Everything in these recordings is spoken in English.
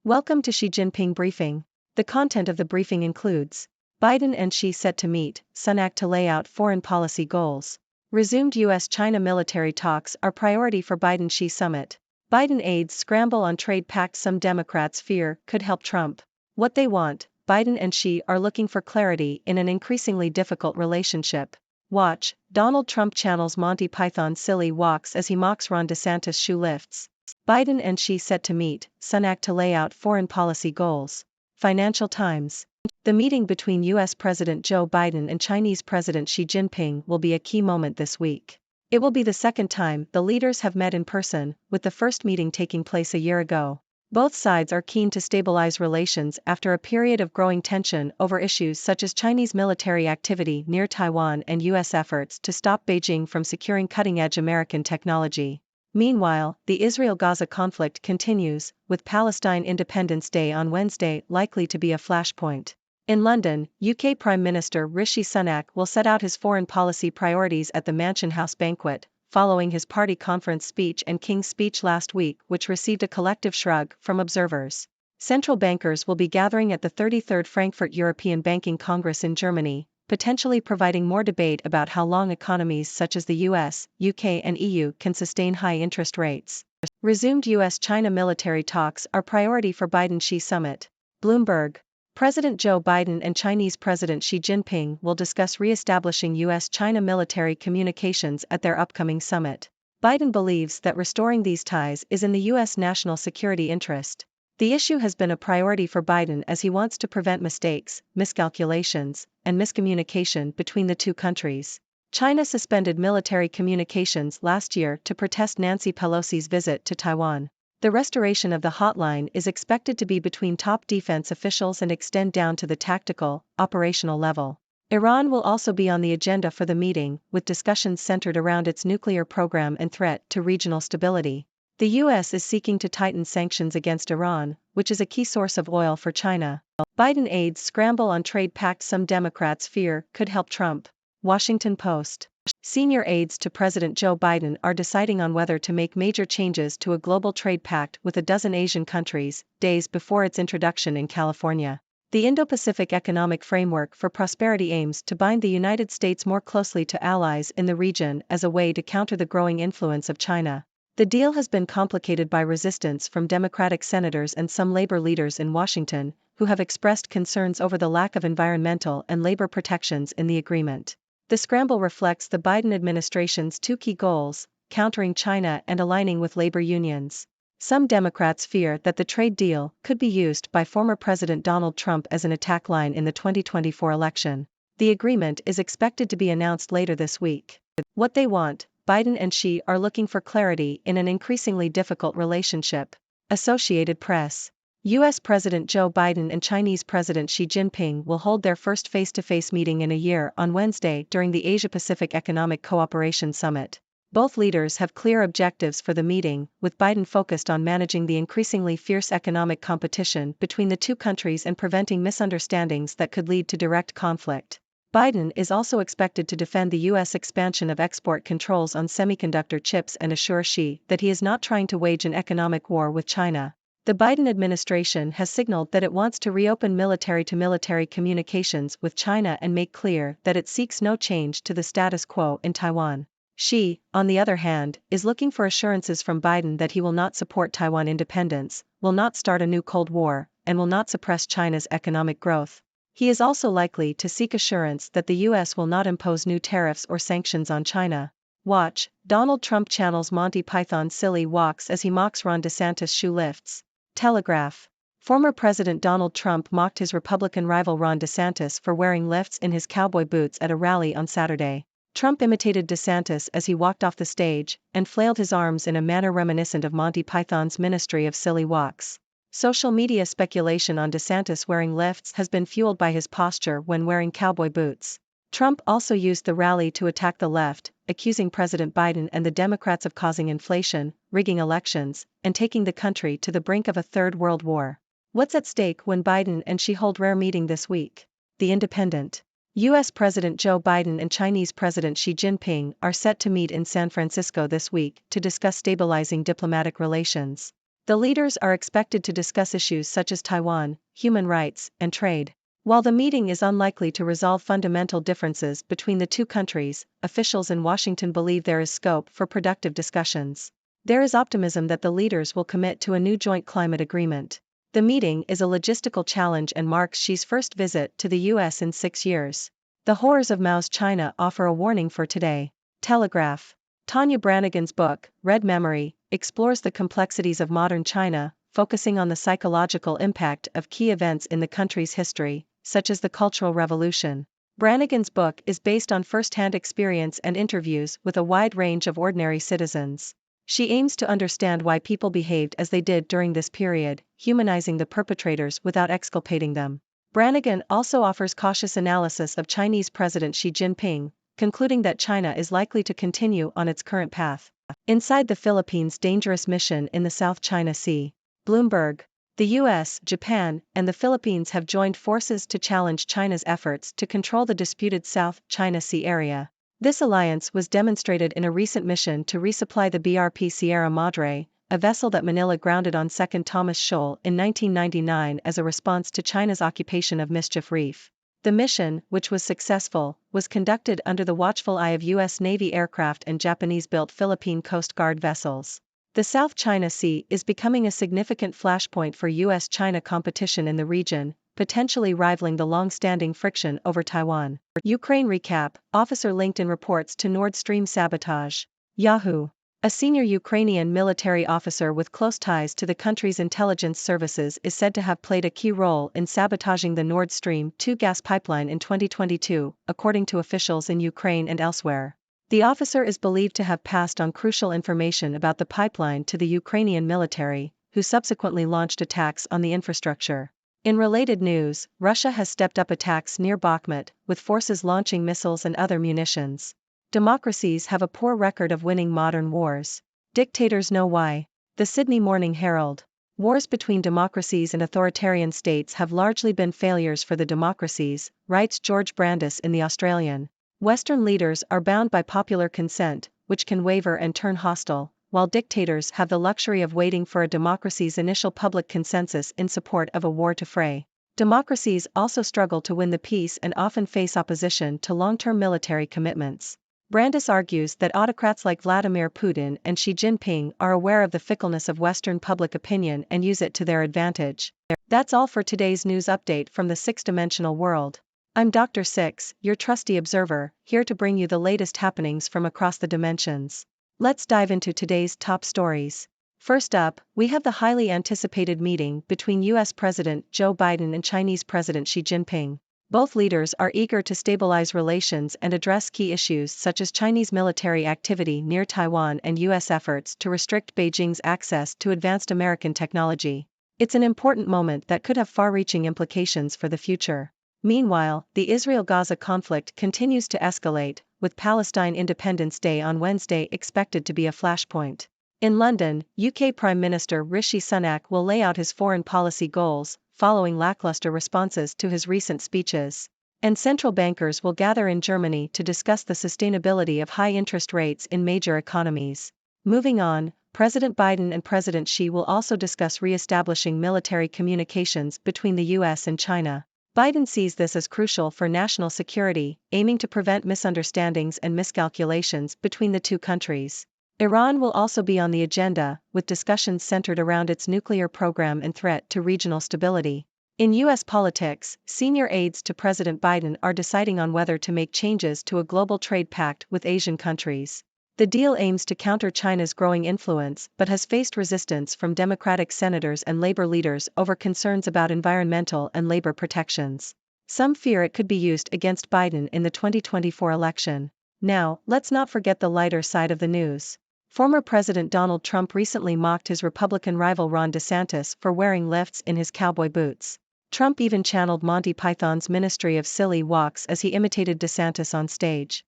Welcome to Xi Jinping briefing. The content of the briefing includes Biden and Xi set to meet, Sunak to lay out foreign policy goals. Resumed U.S.-China military talks are priority for Biden-Xi summit. Biden aides scramble on trade pact some Democrats fear could help Trump. What they want, Biden and Xi are looking for clarity in an increasingly difficult relationship. Watch, Donald Trump channels Monty Python's silly walks as he mocks Ron DeSantis' shoe lifts. Biden and Xi set to meet, Sunak to lay out foreign policy goals. Financial Times. The meeting between U.S. President Joe Biden and Chinese President Xi Jinping will be a key moment this week. It will be the second time the leaders have met in person, with the first meeting taking place a year ago. Both sides are keen to stabilize relations after a period of growing tension over issues such as Chinese military activity near Taiwan and U.S. efforts to stop Beijing from securing cutting-edge American technology. Meanwhile, the Israel-Gaza conflict continues, with Palestine Independence Day on Wednesday likely to be a flashpoint. In London, UK Prime Minister Rishi Sunak will set out his foreign policy priorities at the Mansion House banquet, following his party conference speech and King's speech last week, which received a collective shrug from observers. Central bankers will be gathering at the 33rd Frankfurt European Banking Congress in Germany, potentially providing more debate about how long economies such as the US, UK and EU can sustain high interest rates. Resumed US-China military talks are priority for Biden-Xi summit. Bloomberg. President Joe Biden and Chinese President Xi Jinping will discuss re-establishing US-China military communications at their upcoming summit. Biden believes that restoring these ties is in the US national security interest. The issue has been a priority for Biden as he wants to prevent mistakes, miscalculations, and miscommunication between the two countries. China suspended military communications last year to protest Nancy Pelosi's visit to Taiwan. The restoration of the hotline is expected to be between top defense officials and extend down to the tactical, operational level. Iran will also be on the agenda for the meeting, with discussions centered around its nuclear program and threat to regional stability. The U.S. is seeking to tighten sanctions against Iran, which is a key source of oil for China. Biden aides scramble on trade pact some Democrats fear could help Trump. Washington Post. Senior aides to President Joe Biden are deciding on whether to make major changes to a global trade pact with a dozen Asian countries, days before its introduction in California. The Indo-Pacific Economic Framework for Prosperity aims to bind the United States more closely to allies in the region as a way to counter the growing influence of China. The deal has been complicated by resistance from Democratic senators and some labor leaders in Washington, who have expressed concerns over the lack of environmental and labor protections in the agreement. The scramble reflects the Biden administration's two key goals, countering China and aligning with labor unions. Some Democrats fear that the trade deal could be used by former President Donald Trump as an attack line in the 2024 election. The agreement is expected to be announced later this week. What they want, Biden and Xi are looking for clarity in an increasingly difficult relationship. Associated Press. U.S. President Joe Biden and Chinese President Xi Jinping will hold their first face-to-face meeting in a year on Wednesday during the Asia-Pacific Economic Cooperation Summit. Both leaders have clear objectives for the meeting, with Biden focused on managing the increasingly fierce economic competition between the two countries and preventing misunderstandings that could lead to direct conflict. Biden is also expected to defend the U.S. expansion of export controls on semiconductor chips and assure Xi that he is not trying to wage an economic war with China. The Biden administration has signaled that it wants to reopen military-to-military communications with China and make clear that it seeks no change to the status quo in Taiwan. Xi, on the other hand, is looking for assurances from Biden that he will not support Taiwan independence, will not start a new Cold War, and will not suppress China's economic growth. He is also likely to seek assurance that the U.S. will not impose new tariffs or sanctions on China. Watch, Donald Trump channels Monty Python's silly walks as he mocks Ron DeSantis' shoe lifts. Telegraph. Former President Donald Trump mocked his Republican rival Ron DeSantis for wearing lifts in his cowboy boots at a rally on Saturday. Trump imitated DeSantis as he walked off the stage and flailed his arms in a manner reminiscent of Monty Python's Ministry of Silly Walks. Social media speculation on DeSantis wearing lifts has been fueled by his posture when wearing cowboy boots. Trump also used the rally to attack the left, accusing President Biden and the Democrats of causing inflation, rigging elections, and taking the country to the brink of a third world war. What's at stake when Biden and Xi hold rare meeting this week? The Independent. U.S. President Joe Biden and Chinese President Xi Jinping are set to meet in San Francisco this week to discuss stabilizing diplomatic relations. The leaders are expected to discuss issues such as Taiwan, human rights, and trade. While the meeting is unlikely to resolve fundamental differences between the two countries, officials in Washington believe there is scope for productive discussions. There is optimism that the leaders will commit to a new joint climate agreement. The meeting is a logistical challenge and marks Xi's first visit to the U.S. in 6 years. The horrors of Mao's China offer a warning for today. Telegraph. Tanya Branigan's book, Red Memory, explores the complexities of modern China, focusing on the psychological impact of key events in the country's history, such as the Cultural Revolution. Branigan's book is based on first-hand experience and interviews with a wide range of ordinary citizens. She aims to understand why people behaved as they did during this period, humanizing the perpetrators without exculpating them. Branigan also offers cautious analysis of Chinese President Xi Jinping, concluding that China is likely to continue on its current path. Inside the Philippines' dangerous mission in the South China Sea. Bloomberg. The US, Japan, and the Philippines have joined forces to challenge China's efforts to control the disputed South China Sea area. This alliance was demonstrated in a recent mission to resupply the BRP Sierra Madre, a vessel that Manila grounded on 2nd Thomas Shoal in 1999 as a response to China's occupation of Mischief Reef. The mission, which was successful, was conducted under the watchful eye of U.S. Navy aircraft and Japanese-built Philippine Coast Guard vessels. The South China Sea is becoming a significant flashpoint for U.S.-China competition in the region, potentially rivaling the long-standing friction over Taiwan. Ukraine recap, officer linked in reports to Nord Stream sabotage. Yahoo! A senior Ukrainian military officer with close ties to the country's intelligence services is said to have played a key role in sabotaging the Nord Stream 2 gas pipeline in 2022, according to officials in Ukraine and elsewhere. The officer is believed to have passed on crucial information about the pipeline to the Ukrainian military, who subsequently launched attacks on the infrastructure. In related news, Russia has stepped up attacks near Bakhmut, with forces launching missiles and other munitions. Democracies have a poor record of winning modern wars. Dictators know why. The Sydney Morning Herald. Wars between democracies and authoritarian states have largely been failures for the democracies, writes George Brandis in The Australian. Western leaders are bound by popular consent, which can waver and turn hostile, while dictators have the luxury of waiting for a democracy's initial public consensus in support of a war to fray. Democracies also struggle to win the peace and often face opposition to long-term military commitments. Brandis argues that autocrats like Vladimir Putin and Xi Jinping are aware of the fickleness of Western public opinion and use it to their advantage. That's all for today's news update from the six-dimensional world. I'm Dr. Six, your trusty observer, here to bring you the latest happenings from across the dimensions. Let's dive into today's top stories. First up, we have the highly anticipated meeting between US President Joe Biden and Chinese President Xi Jinping. Both leaders are eager to stabilize relations and address key issues such as Chinese military activity near Taiwan and U.S. efforts to restrict Beijing's access to advanced American technology. It's an important moment that could have far-reaching implications for the future. Meanwhile, the Israel-Gaza conflict continues to escalate, with Palestine Independence Day on Wednesday expected to be a flashpoint. In London, UK Prime Minister Rishi Sunak will lay out his foreign policy goals, following lackluster responses to his recent speeches. And central bankers will gather in Germany to discuss the sustainability of high interest rates in major economies. Moving on, President Biden and President Xi will also discuss re-establishing military communications between the US and China. Biden sees this as crucial for national security, aiming to prevent misunderstandings and miscalculations between the two countries. Iran will also be on the agenda, with discussions centered around its nuclear program and threat to regional stability. In U.S. politics, senior aides to President Biden are deciding on whether to make changes to a global trade pact with Asian countries. The deal aims to counter China's growing influence but has faced resistance from Democratic senators and labor leaders over concerns about environmental and labor protections. Some fear it could be used against Biden in the 2024 election. Now, let's not forget the lighter side of the news. Former President Donald Trump recently mocked his Republican rival Ron DeSantis for wearing lifts in his cowboy boots. Trump even channeled Monty Python's Ministry of Silly Walks as he imitated DeSantis on stage.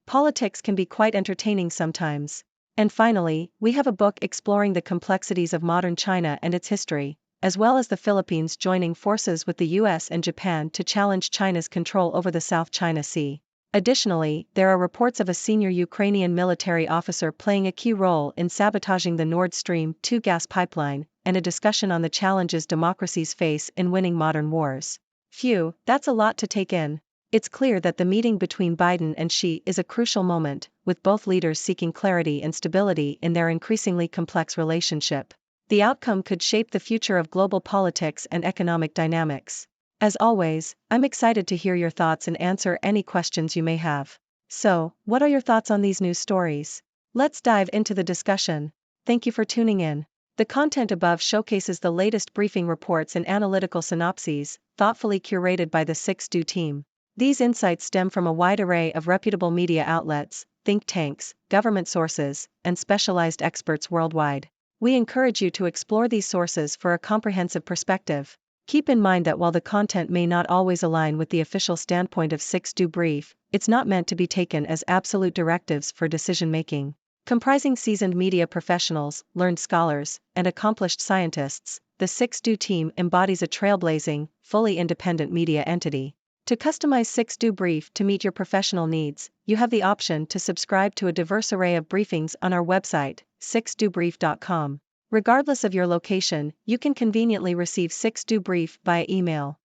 Politics can be quite entertaining sometimes. And finally, we have a book exploring the complexities of modern China and its history, as well as the Philippines joining forces with the US and Japan to challenge China's control over the South China Sea. Additionally, there are reports of a senior Ukrainian military officer playing a key role in sabotaging the Nord Stream 2 gas pipeline, and a discussion on the challenges democracies face in winning modern wars. Phew, that's a lot to take in. It's clear that the meeting between Biden and Xi is a crucial moment, with both leaders seeking clarity and stability in their increasingly complex relationship. The outcome could shape the future of global politics and economic dynamics. As always, I'm excited to hear your thoughts and answer any questions you may have. So, what are your thoughts on these news stories? Let's dive into the discussion. Thank you for tuning in. The content above showcases the latest briefing reports and analytical synopses, thoughtfully curated by the 6Do team. These insights stem from a wide array of reputable media outlets, think tanks, government sources, and specialized experts worldwide. We encourage you to explore these sources for a comprehensive perspective. Keep in mind that while the content may not always align with the official standpoint of 6Do Brief, it's not meant to be taken as absolute directives for decision-making. Comprising seasoned media professionals, learned scholars, and accomplished scientists, the 6Do team embodies a trailblazing, fully independent media entity. To customize 6Do Brief to meet your professional needs, you have the option to subscribe to a diverse array of briefings on our website, 6dobrief.com. Regardless of your location, you can conveniently receive 6Do Brief via email.